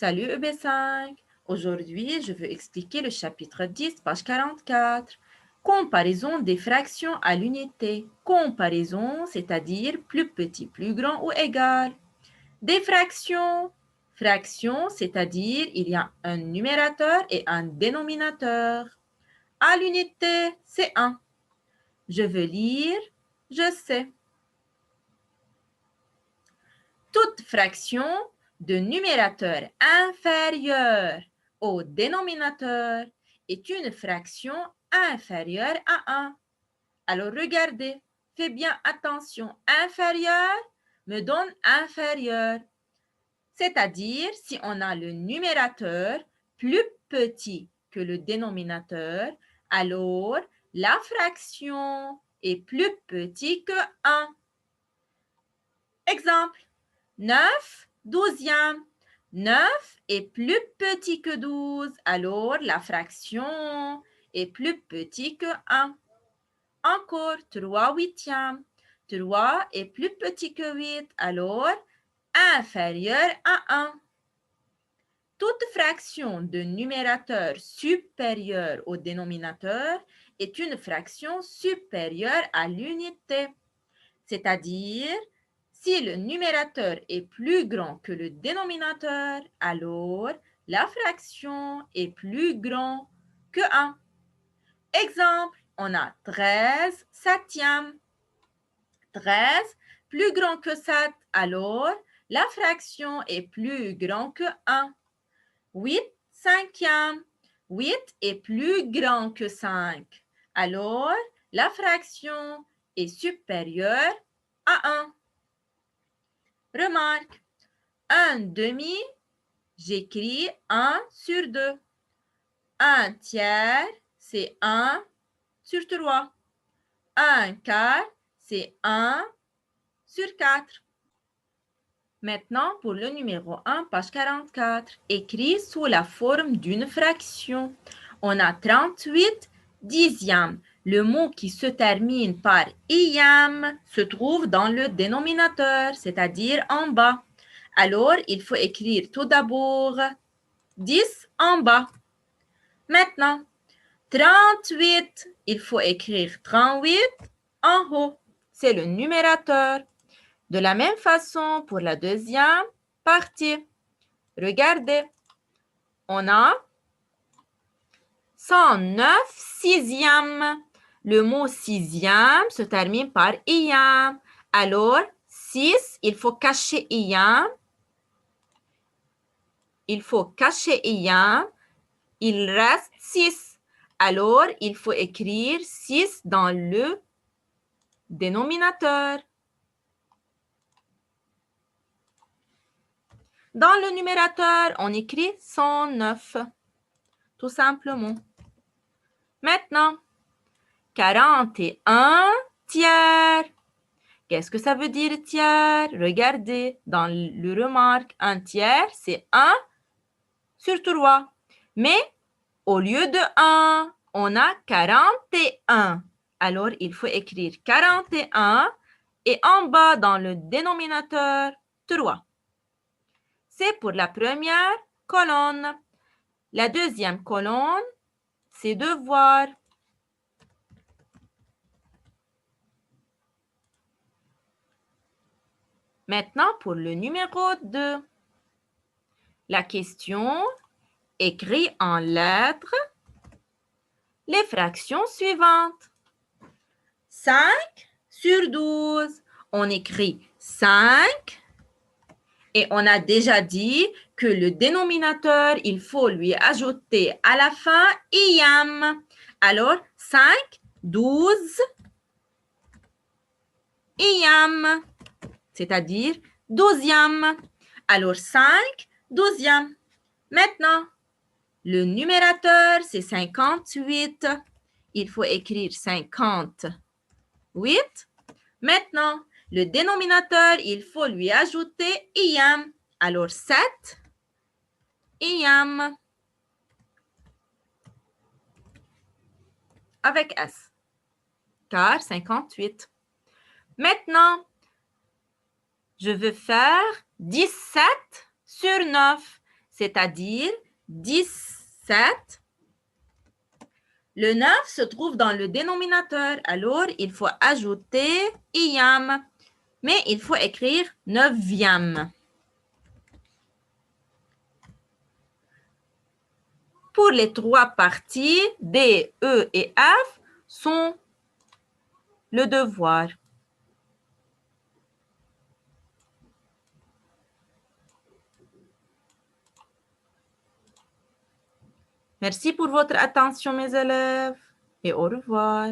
Salut EB5. Aujourd'hui, je veux expliquer le chapitre 10, page 44. Comparaison des fractions à l'unité. Comparaison, c'est-à-dire plus petit, plus grand ou égal. Des fractions. Fractions, c'est-à-dire il y a un numérateur et un dénominateur. À l'unité, c'est 1. Je veux lire, je sais. Toute fraction de numérateur inférieur au dénominateur est une fraction inférieure à 1. Alors regardez, faites bien attention. Inférieur me donne inférieur. C'est-à-dire, si on a le numérateur plus petit que le dénominateur, alors la fraction est plus petite que 1. Exemple. 9 douzièmes. 9 est plus petit que 12, alors la fraction est plus petite que 1. Encore 3 huitièmes. 3 est plus petit que 8, alors inférieur à 1. Toute fraction de numérateur supérieur au dénominateur est une fraction supérieure à l'unité, c'est-à-dire si le numérateur est plus grand que le dénominateur, alors la fraction est plus grande que 1. Exemple, on a 13 septièmes. 13 plus grand que 7, alors la fraction est plus grande que 1. 8 cinquièmes. 8 est plus grand que 5, alors la fraction est supérieure à 1. Remarque, 1 demi, j'écris 1 sur 2. 1 tiers, c'est 1 sur 3. 1 quart, c'est 1 sur 4. Maintenant, pour le numéro 1, page 44, écrit sous la forme d'une fraction. On a 38 dixièmes. Le mot qui se termine par ième se trouve dans le dénominateur, c'est-à-dire en bas. Alors, il faut écrire tout d'abord 10 en bas. Maintenant, 38, il faut écrire 38 en haut. C'est le numérateur. De la même façon, pour la deuxième partie, regardez, on a 109 sixièmes. Le mot sixième se termine par ième. Alors, 6, il faut cacher ième. Il faut cacher ième. Il reste 6. Alors, il faut écrire 6 dans le dénominateur. Dans le numérateur, on écrit 109, tout simplement. Maintenant, 41 tiers. Qu'est-ce que ça veut dire tiers? Regardez, dans le remarque, un tiers, c'est 1 sur 3. Mais au lieu de 1, on a 41. Alors, il faut écrire 41 et en bas, dans le dénominateur, 3. C'est pour la première colonne. La deuxième colonne, c'est devoir. Maintenant, pour le numéro 2, la question écrit en lettres les fractions suivantes. 5 sur 12, on écrit 5 et on a déjà dit que le dénominateur, il faut lui ajouter à la fin ième. Alors, 5, 12, ième, c'est-à-dire 12e. Alors, 5, 12e. Maintenant, le numérateur, c'est 58. Il faut écrire 58. Maintenant, le dénominateur, il faut lui ajouter ième. Alors, 7 ième avec S, car 58. Maintenant, je veux faire 17 sur 9. c'est-à-dire 17. Le 9 se trouve dans le dénominateur, alors il faut ajouter iyam. Mais il faut écrire 9e. Pour les trois parties, D, E et F sont le devoir. Merci pour votre attention, mes élèves, et au revoir.